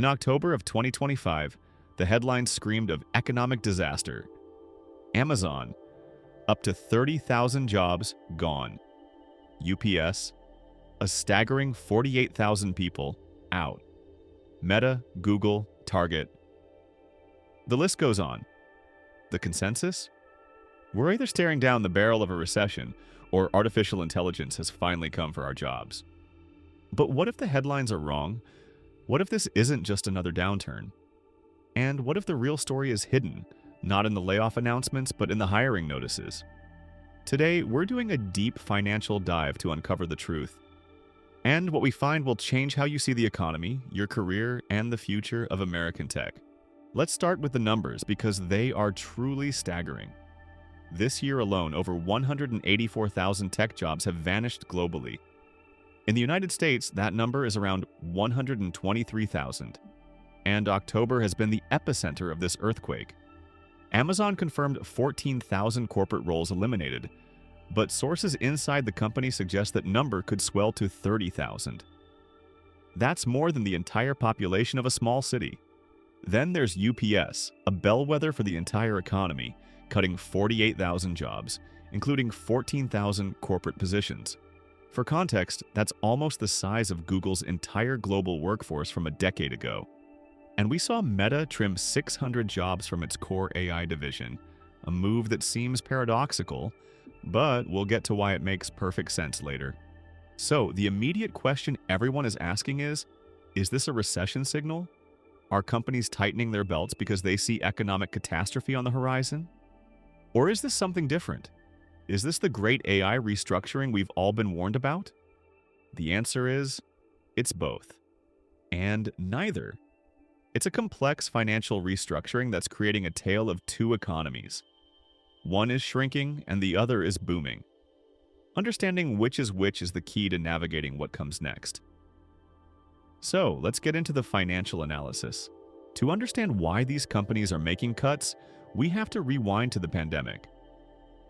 In October of 2025, the headlines screamed of economic disaster. Amazon, up to 30,000 jobs gone. UPS, a staggering 48,000 people out. Meta, Google, Target. The list goes on. The consensus? We're either staring down the barrel of a recession or artificial intelligence has finally come for our jobs. But what if the headlines are wrong? What if this isn't just another downturn? And what if the real story is hidden, not in the layoff announcements, but in the hiring notices? Today, we're doing a deep financial dive to uncover the truth. And what we find will change how you see the economy, your career, and the future of American tech. Let's start with the numbers because they are truly staggering. This year alone, over 184,000 tech jobs have vanished globally. In the United States, that number is around 123,000. And October has been the epicenter of this earthquake. Amazon confirmed 14,000 corporate roles eliminated, but sources inside the company suggest that number could swell to 30,000. That's more than the entire population of a small city. Then there's UPS, a bellwether for the entire economy, cutting 48,000 jobs, including 14,000 corporate positions. For context, that's almost the size of Google's entire global workforce from a decade ago. And we saw Meta trim 600 jobs from its core AI division, a move that seems paradoxical, but we'll get to why it makes perfect sense later. So, the immediate question everyone is asking is this a recession signal? Are companies tightening their belts because they see economic catastrophe on the horizon? Or is this something different? Is this the great AI restructuring we've all been warned about? The answer is, it's both. And neither. It's a complex financial restructuring that's creating a tale of two economies. One is shrinking and the other is booming. Understanding which is the key to navigating what comes next. So, let's get into the financial analysis. To understand why these companies are making cuts, we have to rewind to the pandemic.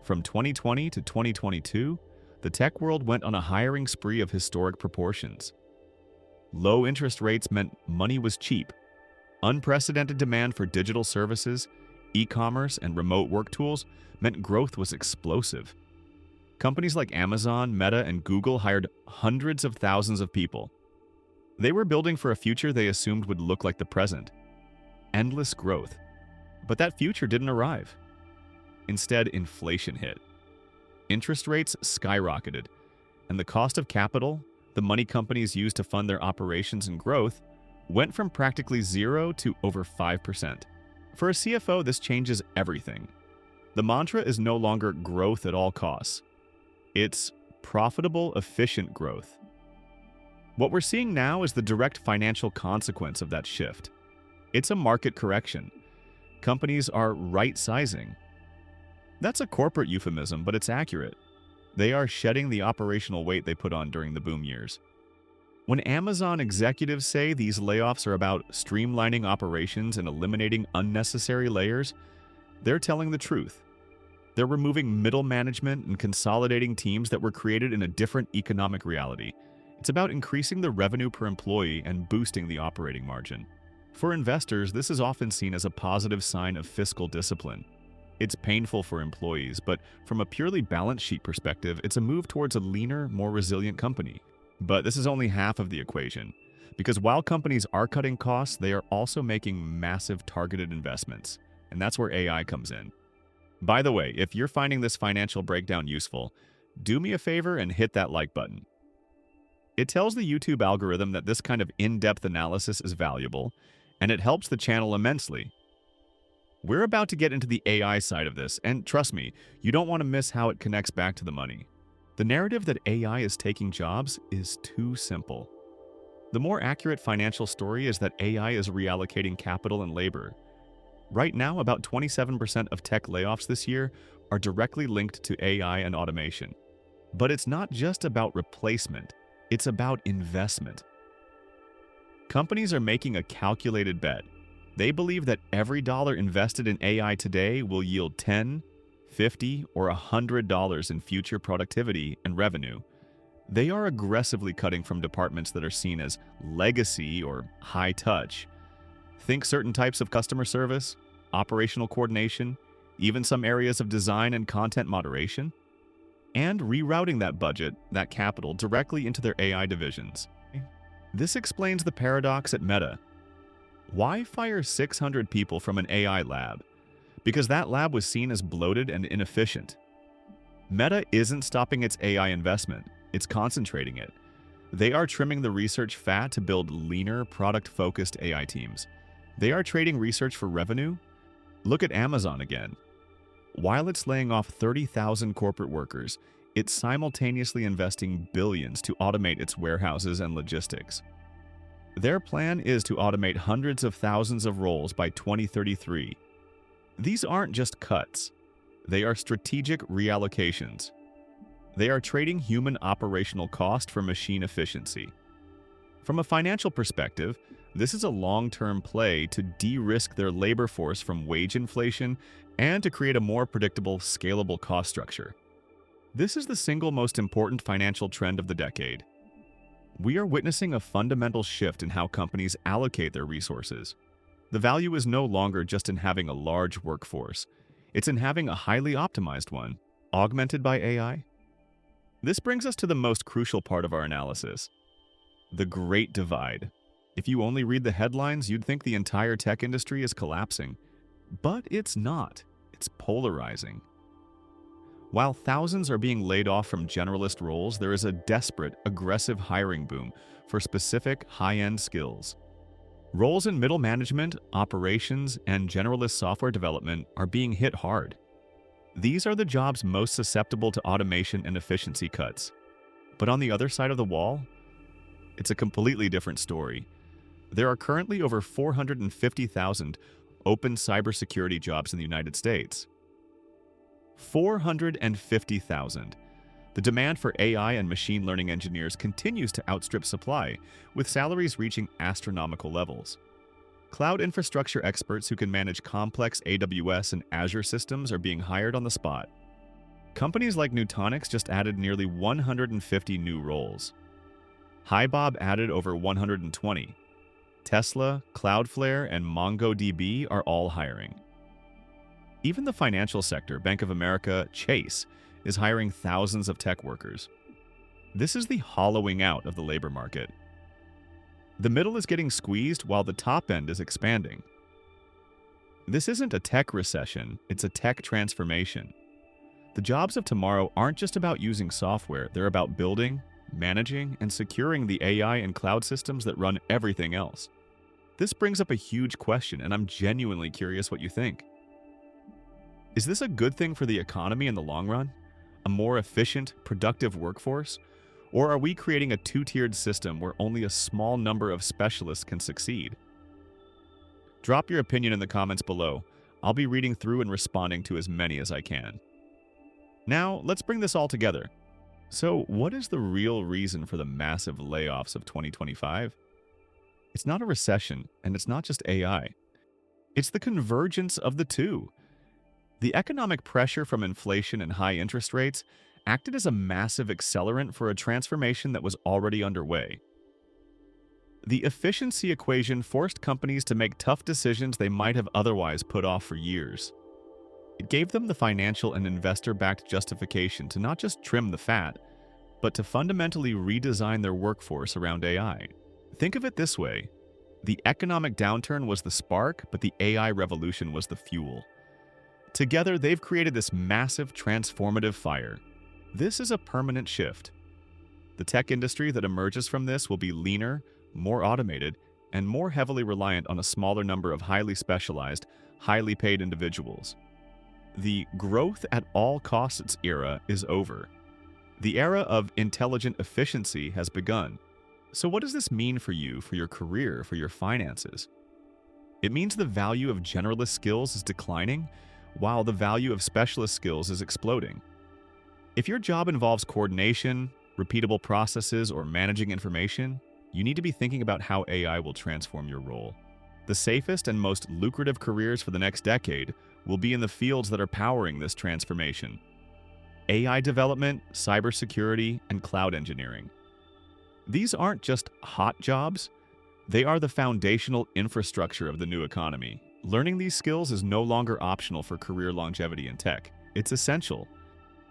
From 2020 to 2022, the tech world went on a hiring spree of historic proportions. Low interest rates meant money was cheap. Unprecedented demand for digital services, e-commerce, and remote work tools meant growth was explosive. Companies like Amazon, Meta, and Google hired hundreds of thousands of people. They were building for a future they assumed would look like the present. Endless growth. But that future didn't arrive. Instead, inflation hit. Interest rates skyrocketed, and the cost of capital, the money companies use to fund their operations and growth, went from practically zero to over 5%. For a CFO, this changes everything. The mantra is no longer growth at all costs. It's profitable, efficient growth. What we're seeing now is the direct financial consequence of that shift. It's a market correction. Companies are right-sizing. That's a corporate euphemism, but it's accurate. They are shedding the operational weight they put on during the boom years. When Amazon executives say these layoffs are about streamlining operations and eliminating unnecessary layers, they're telling the truth. They're removing middle management and consolidating teams that were created in a different economic reality. It's about increasing the revenue per employee and boosting the operating margin. For investors, this is often seen as a positive sign of fiscal discipline. It's painful for employees, but from a purely balance sheet perspective, it's a move towards a leaner, more resilient company. But this is only half of the equation, because while companies are cutting costs, they are also making massive targeted investments, and that's where AI comes in. By the way, if you're finding this financial breakdown useful, do me a favor and hit that like button. It tells the YouTube algorithm that this kind of in-depth analysis is valuable, and it helps the channel immensely. We're about to get into the AI side of this, and trust me, you don't want to miss how it connects back to the money. The narrative that AI is taking jobs is too simple. The more accurate financial story is that AI is reallocating capital and labor. Right now, about 27% of tech layoffs this year are directly linked to AI and automation. But it's not just about replacement, it's about investment. Companies are making a calculated bet. They believe that every dollar invested in AI today will yield $10, $50, or $100 in future productivity and revenue. They are aggressively cutting from departments that are seen as legacy or high touch, Think certain types of customer service, operational coordination, even some areas of design and content moderation, and rerouting that budget, that capital, directly into their AI divisions. This explains the paradox at Meta. Why fire 600 people from an AI lab? Because that lab was seen as bloated and inefficient. Meta isn't stopping its AI investment, it's concentrating it. They are trimming the research fat to build leaner, product-focused AI teams. They are trading research for revenue. Look at Amazon again. While it's laying off 30,000 corporate workers, it's simultaneously investing billions to automate its warehouses and logistics. Their plan is to automate hundreds of thousands of roles by 2033. These aren't just cuts. They are strategic reallocations. They are trading human operational cost for machine efficiency. From a financial perspective, this is a long-term play to de-risk their labor force from wage inflation and to create a more predictable, scalable cost structure. This is the single most important financial trend of the decade. We are witnessing a fundamental shift in how companies allocate their resources. The value is no longer just in having a large workforce. It's in having a highly optimized one, augmented by AI. This brings us to the most crucial part of our analysis: the Great Divide. If you only read the headlines, you'd think the entire tech industry is collapsing. But it's not. It's polarizing. While thousands are being laid off from generalist roles, there is a desperate, aggressive hiring boom for specific, high-end skills. Roles in middle management, operations, and generalist software development are being hit hard. These are the jobs most susceptible to automation and efficiency cuts. But on the other side of the wall, it's a completely different story. There are currently over 450,000 open cybersecurity jobs in the United States. 450,000. The demand for AI and machine learning engineers continues to outstrip supply, with salaries reaching astronomical levels. Cloud infrastructure experts who can manage complex AWS and Azure systems are being hired on the spot. Companies like Nutanix just added nearly 150 new roles. HiBob added over 120. Tesla, Cloudflare, and MongoDB are all hiring. Even the financial sector, Bank of America, Chase, is hiring thousands of tech workers. This is the hollowing out of the labor market. The middle is getting squeezed while the top end is expanding. This isn't a tech recession, it's a tech transformation. The jobs of tomorrow aren't just about using software, they're about building, managing, and securing the AI and cloud systems that run everything else. This brings up a huge question, and I'm genuinely curious what you think. Is this a good thing for the economy in the long run? A more efficient, productive workforce? Or are we creating a two-tiered system where only a small number of specialists can succeed? Drop your opinion in the comments below. I'll be reading through and responding to as many as I can. Now, let's bring this all together. So, what is the real reason for the massive layoffs of 2025? It's not a recession, and it's not just AI. It's the convergence of the two. The economic pressure from inflation and high interest rates acted as a massive accelerant for a transformation that was already underway. The efficiency equation forced companies to make tough decisions they might have otherwise put off for years. It gave them the financial and investor-backed justification to not just trim the fat, but to fundamentally redesign their workforce around AI. Think of it this way: the economic downturn was the spark, but the AI revolution was the fuel. Together, they've created this massive transformative fire. This is a permanent shift. The tech industry that emerges from this will be leaner, more automated, and more heavily reliant on a smaller number of highly specialized, highly paid individuals. The growth at all costs era is over. The era of intelligent efficiency has begun. So what does this mean for you, for your career, for your finances? It means the value of generalist skills is declining, while the value of specialist skills is exploding. If your job involves coordination, repeatable processes, or managing information, you need to be thinking about how AI will transform your role. The safest and most lucrative careers for the next decade will be in the fields that are powering this transformation: AI development, cybersecurity, and cloud engineering. These aren't just hot jobs, They are the foundational infrastructure of the new economy. Learning these skills is no longer optional for career longevity in tech. It's essential.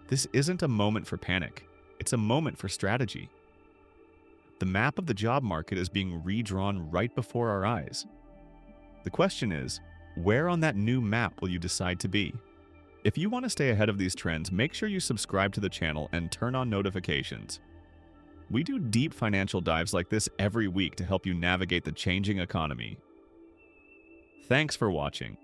This isn't a moment for panic. It's a moment for strategy. The map of the job market is being redrawn right before our eyes. The question is, where on that new map will you decide to be? If you want to stay ahead of these trends, make sure you subscribe to the channel and turn on notifications. We do deep financial dives like this every week to help you navigate the changing economy. Thanks for watching.